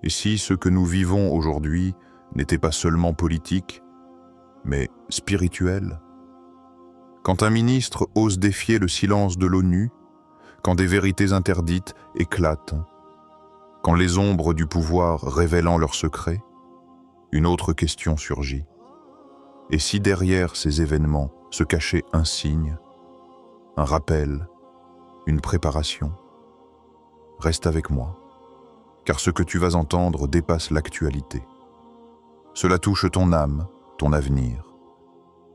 Et si ce que nous vivons aujourd'hui n'était pas seulement politique, mais spirituel? Quand un ministre ose défier le silence de l'ONU, quand des vérités interdites éclatent, quand les ombres du pouvoir révélant leurs secrets, une autre question surgit. Et si derrière ces événements se cachait un signe, un rappel, une préparation? Reste avec moi, car ce que tu vas entendre dépasse l'actualité. Cela touche ton âme, ton avenir,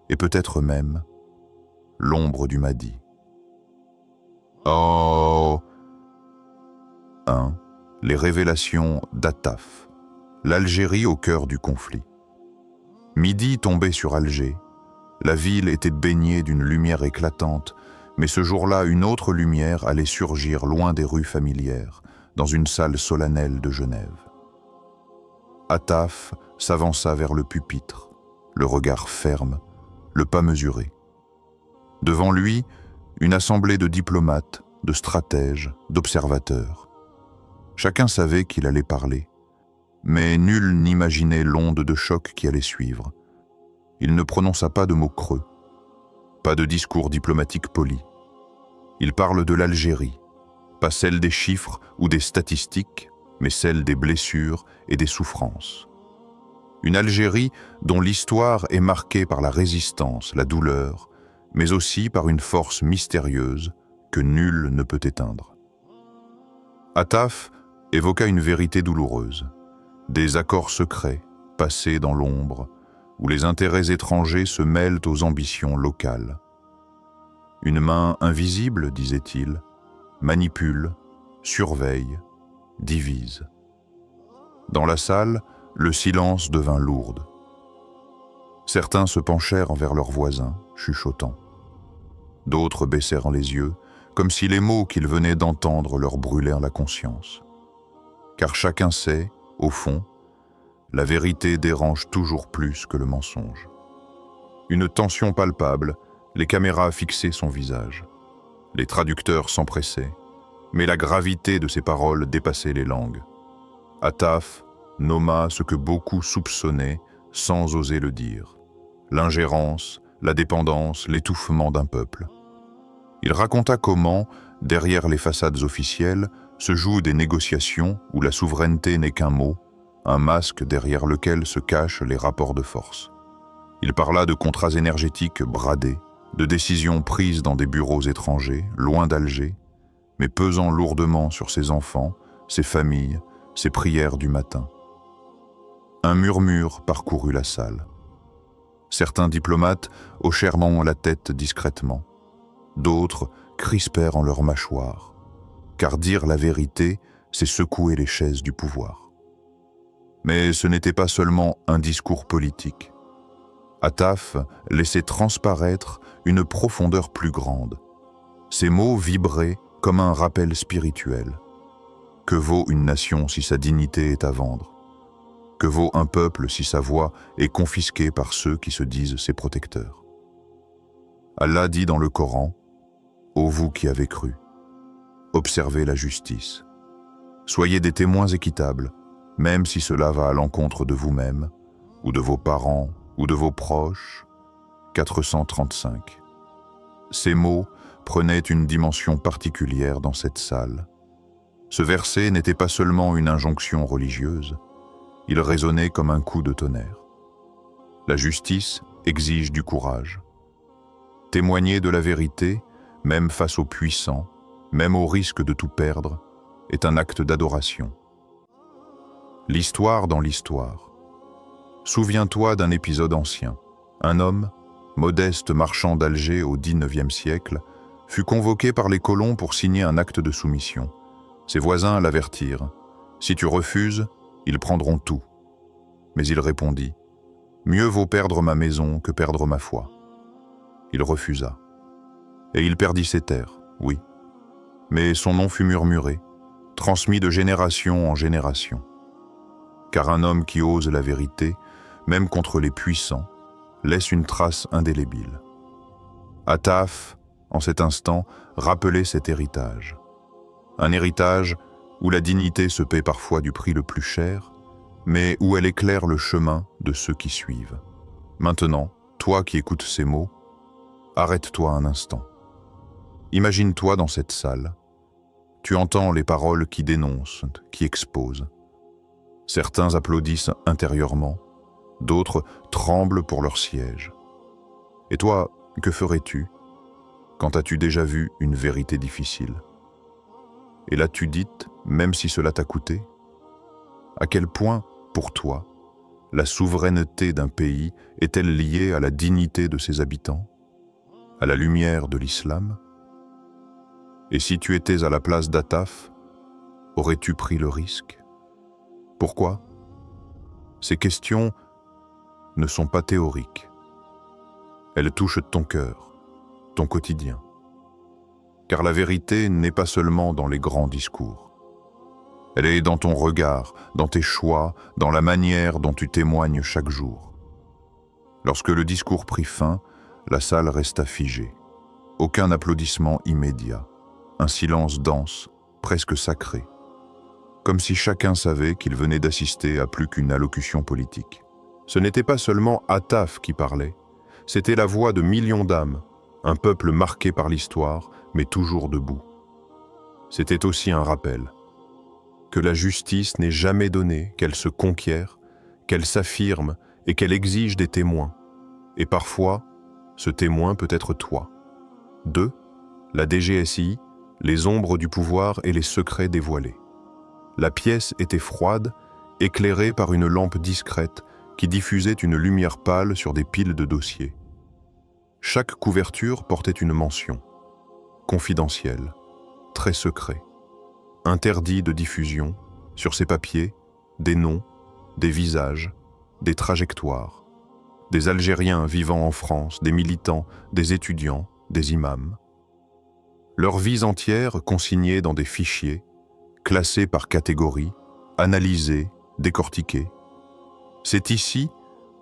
et peut-être même l'ombre du Mahdi. Oh 1. Les révélations d'Attaf, l'Algérie au cœur du conflit. Midi tombait sur Alger. La ville était baignée d'une lumière éclatante, mais ce jour-là, une autre lumière allait surgir loin des rues familières, dans une salle solennelle de Genève. Attaf s'avança vers le pupitre, le regard ferme, le pas mesuré. Devant lui, une assemblée de diplomates, de stratèges, d'observateurs. Chacun savait qu'il allait parler, mais nul n'imaginait l'onde de choc qui allait suivre. Il ne prononça pas de mots creux, pas de discours diplomatique poli. Il parle de l'Algérie, pas celle des chiffres ou des statistiques, mais celle des blessures et des souffrances. Une Algérie dont l'histoire est marquée par la résistance, la douleur, mais aussi par une force mystérieuse que nul ne peut éteindre. Attaf évoqua une vérité douloureuse, des accords secrets passés dans l'ombre, où les intérêts étrangers se mêlent aux ambitions locales. Une main invisible, disait-il, manipule, surveille, divise. Dans la salle, le silence devint lourd. Certains se penchèrent envers leurs voisins, chuchotant. D'autres baissèrent les yeux, comme si les mots qu'ils venaient d'entendre leur brûlèrent la conscience. Car chacun sait, au fond, la vérité dérange toujours plus que le mensonge. Une tension palpable, les caméras fixaient son visage. Les traducteurs s'empressaient, mais la gravité de ses paroles dépassait les langues. Attaf nomma ce que beaucoup soupçonnaient sans oser le dire. L'ingérence, la dépendance, l'étouffement d'un peuple. Il raconta comment, derrière les façades officielles, se jouent des négociations où la souveraineté n'est qu'un mot, un masque derrière lequel se cachent les rapports de force. Il parla de contrats énergétiques bradés, de décisions prises dans des bureaux étrangers, loin d'Alger, mais pesant lourdement sur ses enfants, ses familles, ses prières du matin. Un murmure parcourut la salle. Certains diplomates hochèrent la tête discrètement. D'autres crispèrent en leurs mâchoires, car dire la vérité, c'est secouer les chaises du pouvoir. Mais ce n'était pas seulement un discours politique. Attaf laissait transparaître une profondeur plus grande. Ses mots vibraient comme un rappel spirituel. Que vaut une nation si sa dignité est à vendre? Que vaut un peuple si sa voix est confisquée par ceux qui se disent ses protecteurs? Allah dit dans le Coran, « Ô vous qui avez cru, observez la justice. Soyez des témoins équitables, même si cela va à l'encontre de vous-même, ou de vos parents, ou de vos proches. » 435. Ces mots prenaient une dimension particulière dans cette salle. Ce verset n'était pas seulement une injonction religieuse, il résonnait comme un coup de tonnerre. La justice exige du courage. Témoigner de la vérité, même face aux puissants, même au risque de tout perdre, est un acte d'adoration. L'histoire dans l'histoire. Souviens-toi d'un épisode ancien. Un homme, modeste marchand d'Alger au XIXe siècle, fut convoqué par les colons pour signer un acte de soumission. Ses voisins l'avertirent. « Si tu refuses, ils prendront tout. » Mais il répondit, « Mieux vaut perdre ma maison que perdre ma foi. » Il refusa. Et il perdit ses terres, oui. Mais son nom fut murmuré, transmis de génération en génération. Car un homme qui ose la vérité, même contre les puissants, laisse une trace indélébile. Attaf, en cet instant, rappelait cet héritage. Un héritage où la dignité se paie parfois du prix le plus cher, mais où elle éclaire le chemin de ceux qui suivent. Maintenant, toi qui écoutes ces mots, arrête-toi un instant. Imagine-toi dans cette salle. Tu entends les paroles qui dénoncent, qui exposent. Certains applaudissent intérieurement, d'autres tremblent pour leur siège. Et toi, que ferais-tu quand as-tu déjà vu une vérité difficile? Et l'as-tu dite, même si cela t'a coûté? À quel point, pour toi, la souveraineté d'un pays est-elle liée à la dignité de ses habitants, à la lumière de l'islam? Et si tu étais à la place d'Attaf, aurais-tu pris le risque? Pourquoi? Ces questions ne sont pas théoriques. Elles touchent ton cœur, ton quotidien. Car la vérité n'est pas seulement dans les grands discours. Elle est dans ton regard, dans tes choix, dans la manière dont tu témoignes chaque jour. Lorsque le discours prit fin, la salle resta figée. Aucun applaudissement immédiat. Un silence dense, presque sacré. Comme si chacun savait qu'il venait d'assister à plus qu'une allocution politique. Ce n'était pas seulement Attaf qui parlait, c'était la voix de millions d'âmes, un peuple marqué par l'histoire, mais toujours debout. C'était aussi un rappel que la justice n'est jamais donnée, qu'elle se conquiert, qu'elle s'affirme et qu'elle exige des témoins. Et parfois, ce témoin peut être toi. 2. La DGSI, les ombres du pouvoir et les secrets dévoilés. La pièce était froide, éclairée par une lampe discrète qui diffusait une lumière pâle sur des piles de dossiers. Chaque couverture portait une mention. Confidentiel, très secret, interdit de diffusion, sur ces papiers, des noms, des visages, des trajectoires, des Algériens vivant en France, des militants, des étudiants, des imams. Leurs vies entières consignées dans des fichiers, classés par catégorie, analysés, décortiqués. C'est ici,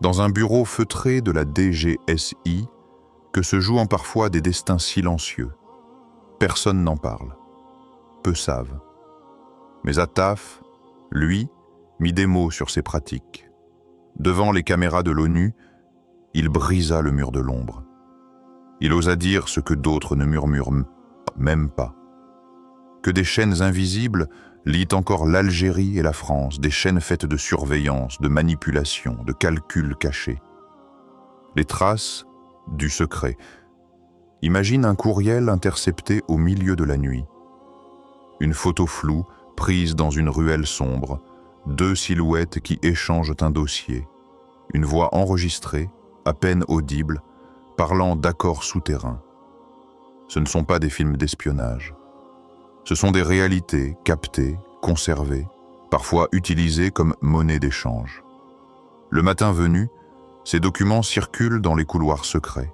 dans un bureau feutré de la DGSI, que se jouent parfois des destins silencieux. Personne n'en parle. Peu savent. Mais Attaf, lui, mit des mots sur ses pratiques. Devant les caméras de l'ONU, il brisa le mur de l'ombre. Il osa dire ce que d'autres ne murmurent même pas. Que des chaînes invisibles lient encore l'Algérie et la France, des chaînes faites de surveillance, de manipulation, de calculs cachés. Les traces du secret. Imagine un courriel intercepté au milieu de la nuit. Une photo floue, prise dans une ruelle sombre, 2 silhouettes qui échangent un dossier, une voix enregistrée, à peine audible, parlant d'accords souterrains. Ce ne sont pas des films d'espionnage. Ce sont des réalités captées, conservées, parfois utilisées comme monnaie d'échange. Le matin venu, ces documents circulent dans les couloirs secrets,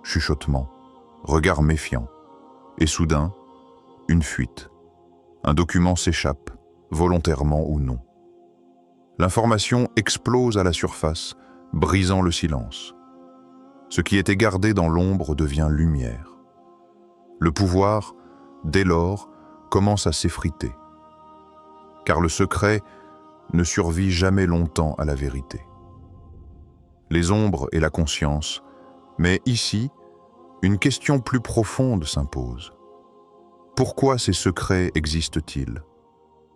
chuchotements, regards méfiants. Et soudain, une fuite. Un document s'échappe, volontairement ou non. L'information explose à la surface, brisant le silence. Ce qui était gardé dans l'ombre devient lumière. Le pouvoir, dès lors, commence à s'effriter. Car le secret ne survit jamais longtemps à la vérité. Les ombres et la conscience, mais ici, une question plus profonde s'impose. Pourquoi ces secrets existent-ils?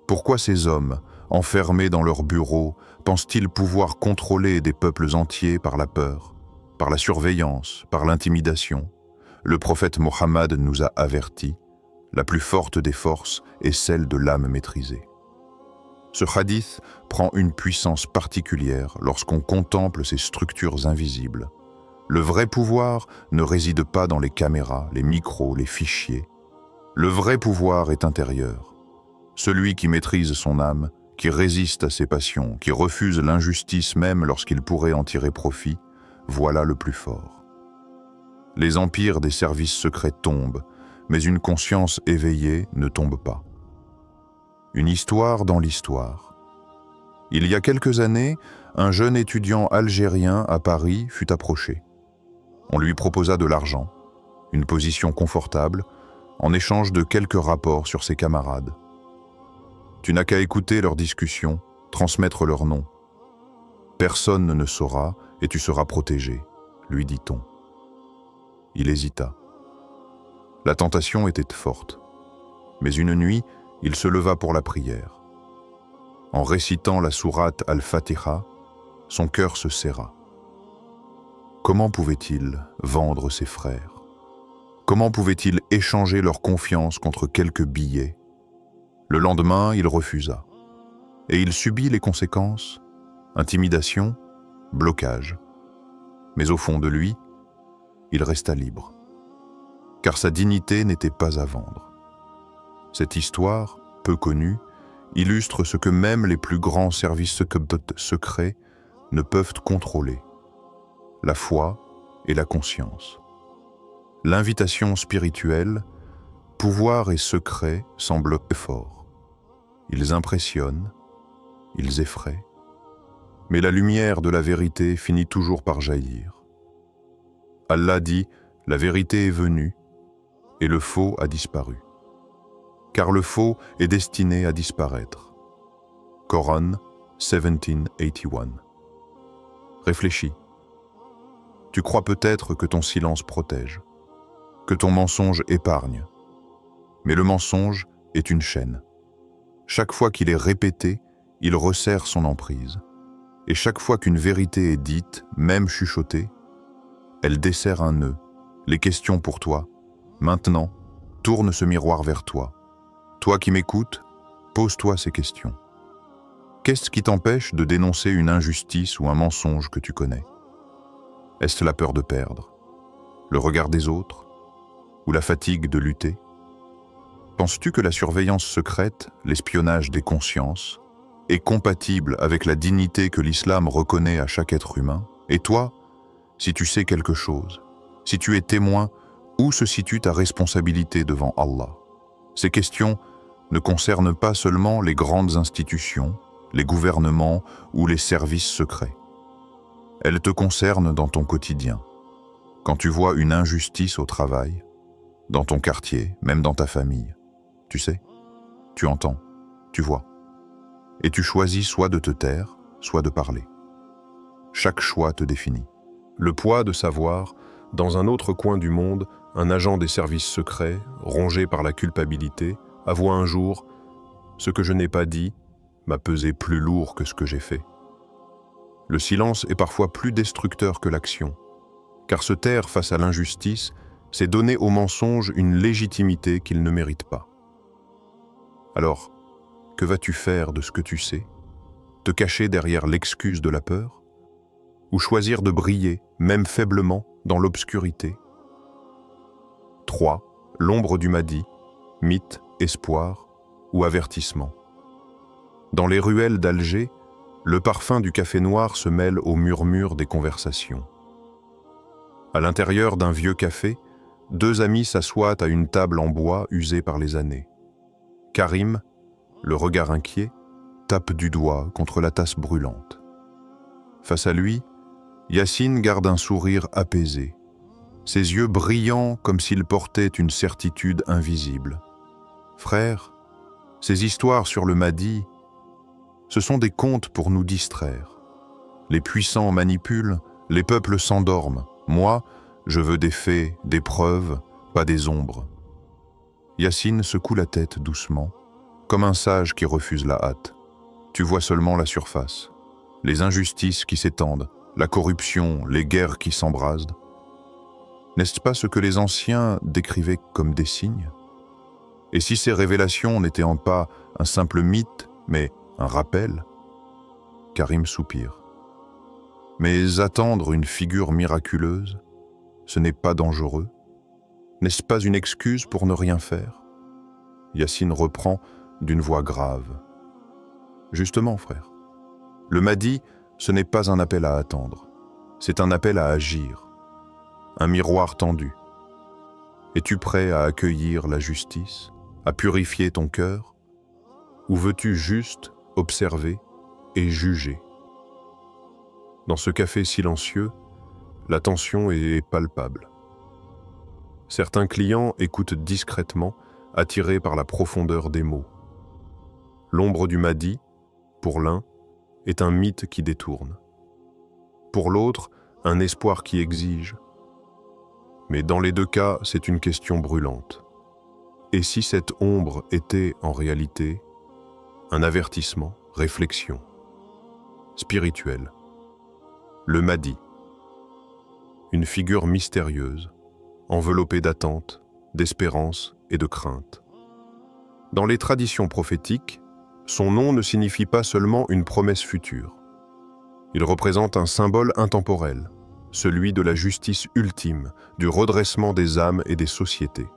Pourquoi ces hommes, enfermés dans leurs bureaux, pensent-ils pouvoir contrôler des peuples entiers par la peur, par la surveillance, par l'intimidation? Le prophète Mohammed nous a avertis, la plus forte des forces est celle de l'âme maîtrisée. Ce hadith prend une puissance particulière lorsqu'on contemple ces structures invisibles. Le vrai pouvoir ne réside pas dans les caméras, les micros, les fichiers. Le vrai pouvoir est intérieur. Celui qui maîtrise son âme, qui résiste à ses passions, qui refuse l'injustice même lorsqu'il pourrait en tirer profit, voilà le plus fort. Les empires des services secrets tombent, mais une conscience éveillée ne tombe pas. Une histoire dans l'histoire. Il y a quelques années, un jeune étudiant algérien à Paris fut approché. On lui proposa de l'argent, une position confortable, en échange de quelques rapports sur ses camarades. Tu n'as qu'à écouter leurs discussions, transmettre leurs noms. Personne ne saura et tu seras protégé, lui dit-on. Il hésita. La tentation était forte, mais une nuit, il se leva pour la prière. En récitant la sourate Al-Fatiha, son cœur se serra. Comment pouvait-il vendre ses frères? Comment pouvait-il échanger leur confiance contre quelques billets? Le lendemain, il refusa. Et il subit les conséquences, intimidation, blocage. Mais au fond de lui, il resta libre. Car sa dignité n'était pas à vendre. Cette histoire, peu connue, illustre ce que même les plus grands services secrets ne peuvent contrôler: la foi et la conscience. L'invitation spirituelle, pouvoir et secret semblent forts. Ils impressionnent, ils effraient. Mais la lumière de la vérité finit toujours par jaillir. Allah dit: la vérité est venue et le faux a disparu. Car le faux est destiné à disparaître. Coran 1781. Réfléchis. Tu crois peut-être que ton silence protège, que ton mensonge épargne. Mais le mensonge est une chaîne. Chaque fois qu'il est répété, il resserre son emprise. Et chaque fois qu'une vérité est dite, même chuchotée, elle desserre un nœud. Les questions pour toi. Maintenant, tourne ce miroir vers toi. Toi qui m'écoutes, pose-toi ces questions. Qu'est-ce qui t'empêche de dénoncer une injustice ou un mensonge que tu connais? Est-ce la peur de perdre, le regard des autres, ou la fatigue de lutter? Penses-tu que la surveillance secrète, l'espionnage des consciences, est compatible avec la dignité que l'islam reconnaît à chaque être humain? Et toi, si tu sais quelque chose, si tu es témoin, où se situe ta responsabilité devant Allah? Ces questions ne concernent pas seulement les grandes institutions, les gouvernements ou les services secrets. Elles te concernent dans ton quotidien. Quand tu vois une injustice au travail, dans ton quartier, même dans ta famille, tu sais, tu entends, tu vois. Et tu choisis soit de te taire, soit de parler. Chaque choix te définit. Le poids de savoir, dans un autre coin du monde, un agent des services secrets, rongé par la culpabilité, avoua un jour « Ce que je n'ai pas dit m'a pesé plus lourd que ce que j'ai fait ». Le silence est parfois plus destructeur que l'action, car se taire face à l'injustice, c'est donner au mensonge une légitimité qu'il ne mérite pas. Alors, que vas-tu faire de ce que tu sais? Te cacher derrière l'excuse de la peur? Ou choisir de briller, même faiblement, dans l'obscurité? 3. L'ombre du Mahdi, mythe, espoir ou avertissement. Dans les ruelles d'Alger, le parfum du café noir se mêle au murmure des conversations. À l'intérieur d'un vieux café, deux amis s'assoient à une table en bois usée par les années. Karim, le regard inquiet, tape du doigt contre la tasse brûlante. Face à lui, Yacine garde un sourire apaisé, ses yeux brillants comme s'ils portaient une certitude invisible. Frère, ces histoires sur le Mahdi, ce sont des contes pour nous distraire. Les puissants manipulent, les peuples s'endorment. Moi, je veux des faits, des preuves, pas des ombres. Yacine secoue la tête doucement, comme un sage qui refuse la hâte. Tu vois seulement la surface, les injustices qui s'étendent, la corruption, les guerres qui s'embrasent. N'est-ce pas ce que les anciens décrivaient comme des signes? Et si ces révélations n'étaient pas un simple mythe, mais un rappel? Karim soupire. Mais attendre une figure miraculeuse, ce n'est pas dangereux? N'est-ce pas une excuse pour ne rien faire? Yacine reprend d'une voix grave. Justement, frère, le Mahdi, ce n'est pas un appel à attendre, c'est un appel à agir, un miroir tendu. Es-tu prêt à accueillir la justice, à purifier ton cœur, ou veux-tu juste observer et juger? Dans ce café silencieux, la tension est palpable. Certains clients écoutent discrètement, attirés par la profondeur des mots. L'ombre du Mahdi, pour l'un, est un mythe qui détourne. Pour l'autre, un espoir qui exige. Mais dans les deux cas, c'est une question brûlante. Et si cette ombre était, en réalité, un avertissement, réflexion, spirituelle? Le Mahdi, une figure mystérieuse, enveloppée d'attente, d'espérance et de crainte. Dans les traditions prophétiques, son nom ne signifie pas seulement une promesse future. Il représente un symbole intemporel, celui de la justice ultime, du redressement des âmes et des sociétés.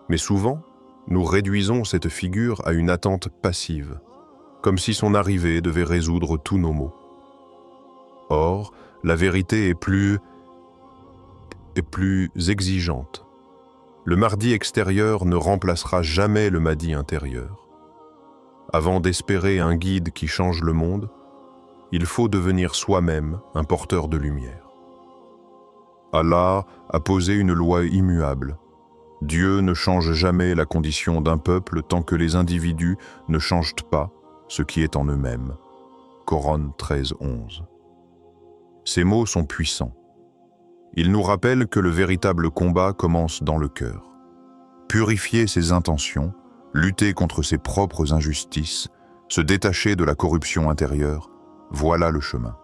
Mais souvent, nous réduisons cette figure à une attente passive, comme si son arrivée devait résoudre tous nos maux. Or, la vérité est plus exigeante. Le Mahdi extérieur ne remplacera jamais le Mahdi intérieur. Avant d'espérer un guide qui change le monde, il faut devenir soi-même un porteur de lumière. Allah a posé une loi immuable. Dieu ne change jamais la condition d'un peuple tant que les individus ne changent pas ce qui est en eux-mêmes. Coran 13:11. Ces mots sont puissants. Ils nous rappellent que le véritable combat commence dans le cœur. Purifier ses intentions, lutter contre ses propres injustices, se détacher de la corruption intérieure, voilà le chemin.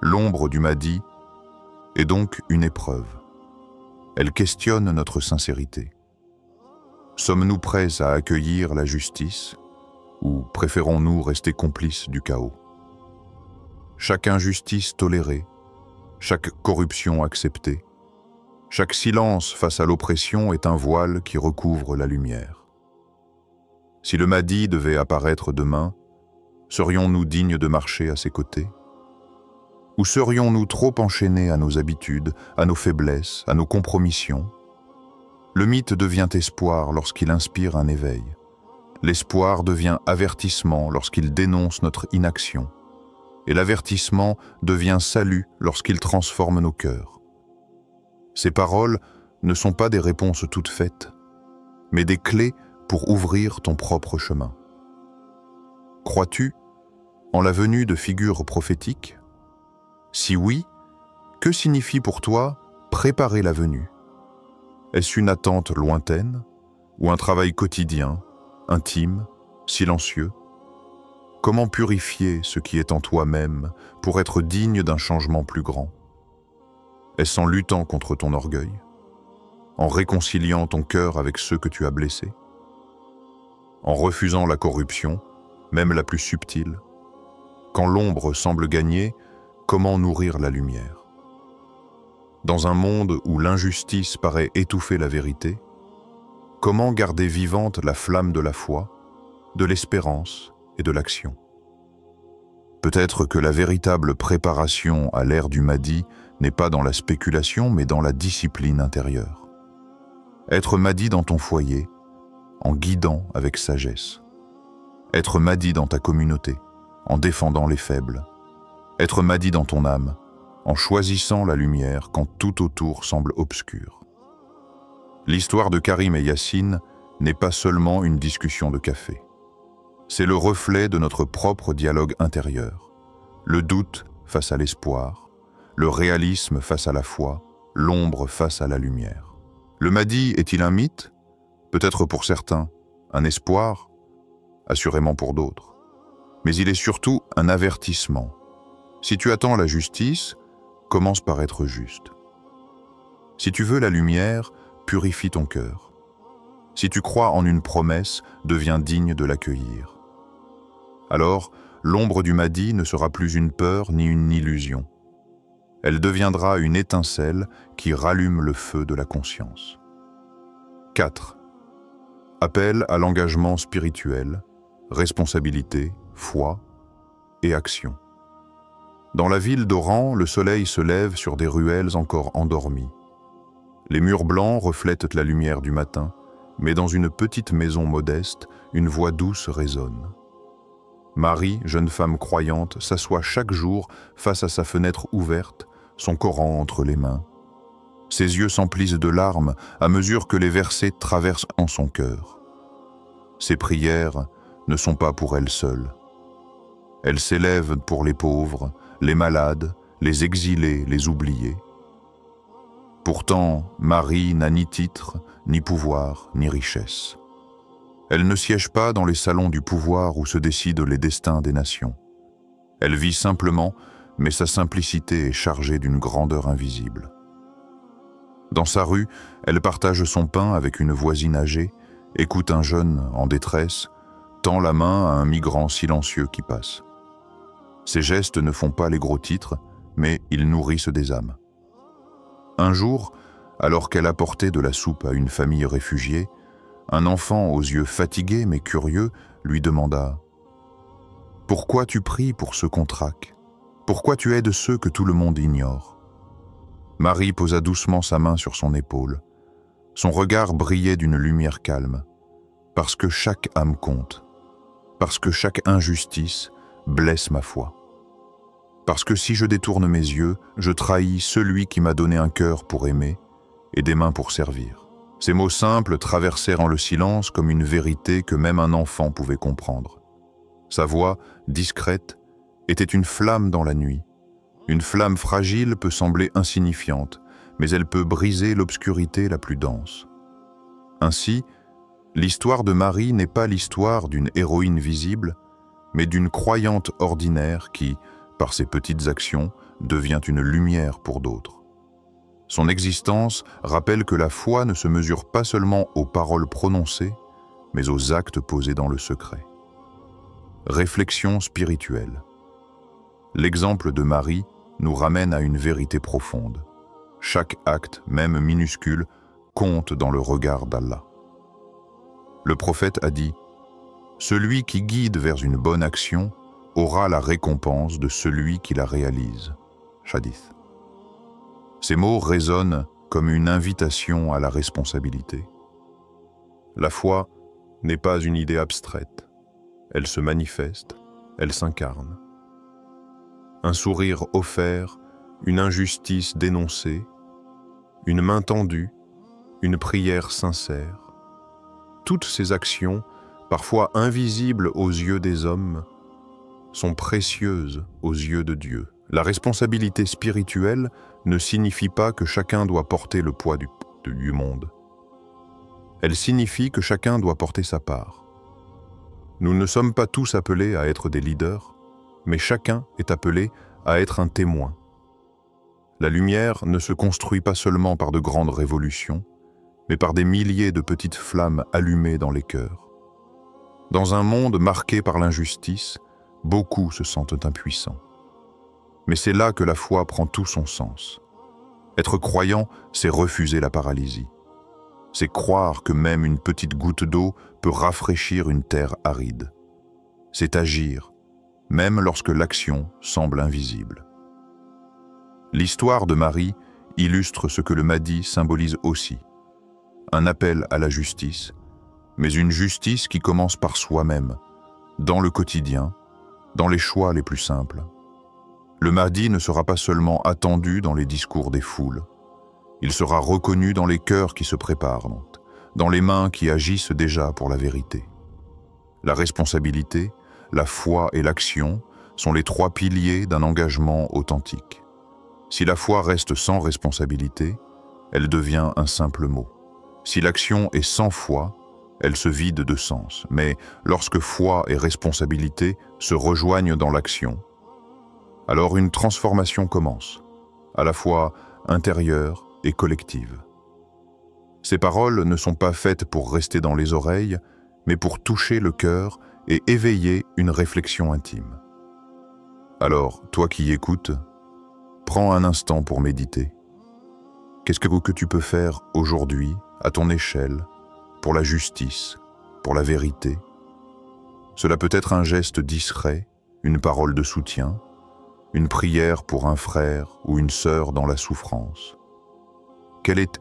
L'ombre du Mahdi est donc une épreuve. Elle questionne notre sincérité. Sommes-nous prêts à accueillir la justice ou préférons-nous rester complices du chaos? Chaque injustice tolérée, chaque corruption acceptée, chaque silence face à l'oppression est un voile qui recouvre la lumière. Si le Mahdi devait apparaître demain, serions-nous dignes de marcher à ses côtés? Ou serions-nous trop enchaînés à nos habitudes, à nos faiblesses, à nos compromissions? Le mythe devient espoir lorsqu'il inspire un éveil. L'espoir devient avertissement lorsqu'il dénonce notre inaction. Et l'avertissement devient salut lorsqu'il transforme nos cœurs. Ces paroles ne sont pas des réponses toutes faites, mais des clés pour ouvrir ton propre chemin. Crois-tu en la venue de figures prophétiques? Si oui, que signifie pour toi préparer la venue? Est-ce une attente lointaine ou un travail quotidien, intime, silencieux? Comment purifier ce qui est en toi-même pour être digne d'un changement plus grand? Est-ce en luttant contre ton orgueil? En réconciliant ton cœur avec ceux que tu as blessés? En refusant la corruption, même la plus subtile? Quand l'ombre semble gagner, comment nourrir la lumière? Dans un monde où l'injustice paraît étouffer la vérité, comment garder vivante la flamme de la foi, de l'espérance et de l'action? Peut-être que la véritable préparation à l'ère du Mahdi n'est pas dans la spéculation, mais dans la discipline intérieure. Être Mahdi dans ton foyer, en guidant avec sagesse. Être Mahdi dans ta communauté, en défendant les faibles. Être Mahdi dans ton âme, en choisissant la lumière quand tout autour semble obscur. L'histoire de Karim et Yacine n'est pas seulement une discussion de café. C'est le reflet de notre propre dialogue intérieur. Le doute face à l'espoir, le réalisme face à la foi, l'ombre face à la lumière. Le Mahdi est-il un mythe? Peut-être pour certains, un espoir, assurément pour d'autres. Mais il est surtout un avertissement. Si tu attends la justice, commence par être juste. Si tu veux la lumière, purifie ton cœur. Si tu crois en une promesse, deviens digne de l'accueillir. Alors, l'ombre du Mahdi ne sera plus une peur ni une illusion. Elle deviendra une étincelle qui rallume le feu de la conscience. 4. Appel à l'engagement spirituel, responsabilité, foi et action. Dans la ville d'Oran, le soleil se lève sur des ruelles encore endormies. Les murs blancs reflètent la lumière du matin, mais dans une petite maison modeste, une voix douce résonne. Marie, jeune femme croyante, s'assoit chaque jour face à sa fenêtre ouverte, son Coran entre les mains. Ses yeux s'emplissent de larmes à mesure que les versets traversent en son cœur. Ses prières ne sont pas pour elle seule. Elle s'élève pour les pauvres, les malades, les exilés, les oubliés. Pourtant, Marie n'a ni titre, ni pouvoir, ni richesse. Elle ne siège pas dans les salons du pouvoir où se décident les destins des nations. Elle vit simplement, mais sa simplicité est chargée d'une grandeur invisible. Dans sa rue, elle partage son pain avec une voisine âgée, écoute un jeune en détresse, tend la main à un migrant silencieux qui passe. Ses gestes ne font pas les gros titres, mais ils nourrissent des âmes. Un jour, alors qu'elle apportait de la soupe à une famille réfugiée, un enfant aux yeux fatigués mais curieux lui demanda « Pourquoi tu pries pour ceux qu'on traque? Pourquoi tu aides ceux que tout le monde ignore ?» Marie posa doucement sa main sur son épaule. Son regard brillait d'une lumière calme. Parce que chaque âme compte. Parce que chaque injustice blesse ma foi. Parce que si je détourne mes yeux, je trahis celui qui m'a donné un cœur pour aimer et des mains pour servir. Ces mots simples traversèrent le silence comme une vérité que même un enfant pouvait comprendre. Sa voix, discrète, était une flamme dans la nuit. Une flamme fragile peut sembler insignifiante, mais elle peut briser l'obscurité la plus dense. Ainsi, l'histoire de Marie n'est pas l'histoire d'une héroïne visible, mais d'une croyante ordinaire qui, par ses petites actions, devient une lumière pour d'autres. Son existence rappelle que la foi ne se mesure pas seulement aux paroles prononcées, mais aux actes posés dans le secret. Réflexion spirituelle. L'exemple de Marie nous ramène à une vérité profonde. Chaque acte, même minuscule, compte dans le regard d'Allah. Le prophète a dit « Celui qui guide vers une bonne action aura la récompense de celui qui la réalise. » Hadith. Ces mots résonnent comme une invitation à la responsabilité. La foi n'est pas une idée abstraite. Elle se manifeste, elle s'incarne. Un sourire offert, une injustice dénoncée, une main tendue, une prière sincère. Toutes ces actions, parfois invisibles aux yeux des hommes, sont précieuses aux yeux de Dieu. La responsabilité spirituelle ne signifie pas que chacun doit porter le poids du monde. Elle signifie que chacun doit porter sa part. Nous ne sommes pas tous appelés à être des leaders, mais chacun est appelé à être un témoin. La lumière ne se construit pas seulement par de grandes révolutions, mais par des milliers de petites flammes allumées dans les cœurs. Dans un monde marqué par l'injustice, beaucoup se sentent impuissants. Mais c'est là que la foi prend tout son sens. Être croyant, c'est refuser la paralysie. C'est croire que même une petite goutte d'eau peut rafraîchir une terre aride. C'est agir, même lorsque l'action semble invisible. L'histoire de Marie illustre ce que le Mahdi symbolise aussi. Un appel à la justice, mais une justice qui commence par soi-même, dans le quotidien, dans les choix les plus simples. Le Mahdi ne sera pas seulement attendu dans les discours des foules. Il sera reconnu dans les cœurs qui se préparent, dans les mains qui agissent déjà pour la vérité. La responsabilité, la foi et l'action sont les trois piliers d'un engagement authentique. Si la foi reste sans responsabilité, elle devient un simple mot. Si l'action est sans foi, elle se vide de sens. Mais lorsque foi et responsabilité se rejoignent dans l'action, alors une transformation commence, à la fois intérieure et collective. Ces paroles ne sont pas faites pour rester dans les oreilles, mais pour toucher le cœur et éveiller une réflexion intime. Alors, toi qui écoutes, prends un instant pour méditer. Qu'est-ce que tu peux faire aujourd'hui, à ton échelle, pour la justice, pour la vérité? Cela peut être un geste discret, une parole de soutien, une prière pour un frère ou une sœur dans la souffrance. Quelle est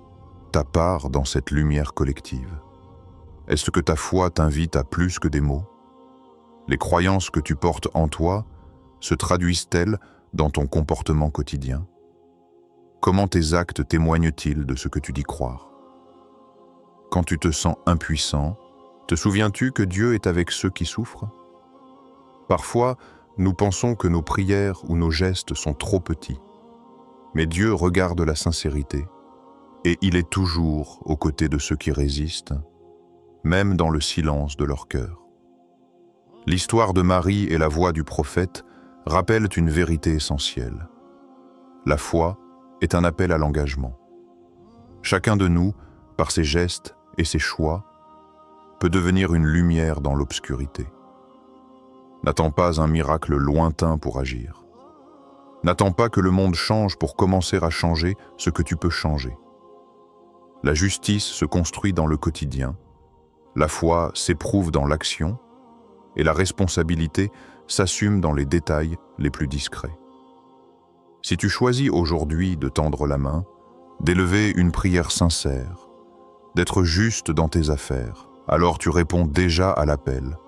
ta part dans cette lumière collective? Est-ce que ta foi t'invite à plus que des mots? Les croyances que tu portes en toi se traduisent-elles dans ton comportement quotidien? Comment tes actes témoignent-ils de ce que tu dis croire? Quand tu te sens impuissant, Te souviens-tu que Dieu est avec ceux qui souffrent? Parfois, nous pensons que nos prières ou nos gestes sont trop petits. Mais Dieu regarde la sincérité, et il est toujours aux côtés de ceux qui résistent, même dans le silence de leur cœur. L'histoire de Marie et la voix du prophète rappellent une vérité essentielle. La foi est un appel à l'engagement. Chacun de nous, par ses gestes et ses choix, peut devenir une lumière dans l'obscurité. N'attends pas un miracle lointain pour agir. N'attends pas que le monde change pour commencer à changer ce que tu peux changer. La justice se construit dans le quotidien, la foi s'éprouve dans l'action, et la responsabilité s'assume dans les détails les plus discrets. Si tu choisis aujourd'hui de tendre la main, d'élever une prière sincère, d'être juste dans tes affaires, alors tu réponds déjà à l'appel.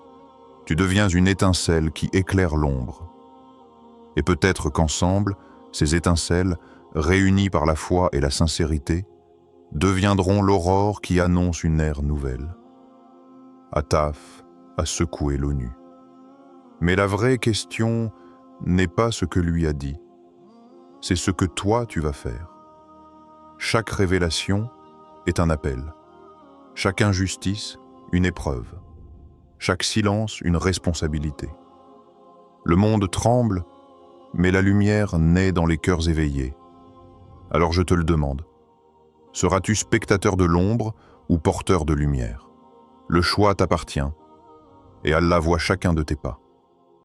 Tu deviens une étincelle qui éclaire l'ombre. Et peut-être qu'ensemble, ces étincelles, réunies par la foi et la sincérité, deviendront l'aurore qui annonce une ère nouvelle. Ataf a secoué l'ONU. Mais la vraie question n'est pas ce que lui a dit, c'est ce que toi tu vas faire. Chaque révélation est un appel, chaque injustice une épreuve, chaque silence une responsabilité. Le monde tremble, mais la lumière naît dans les cœurs éveillés. Alors je te le demande, seras-tu spectateur de l'ombre ou porteur de lumière? Le choix t'appartient, et Allah voit chacun de tes pas.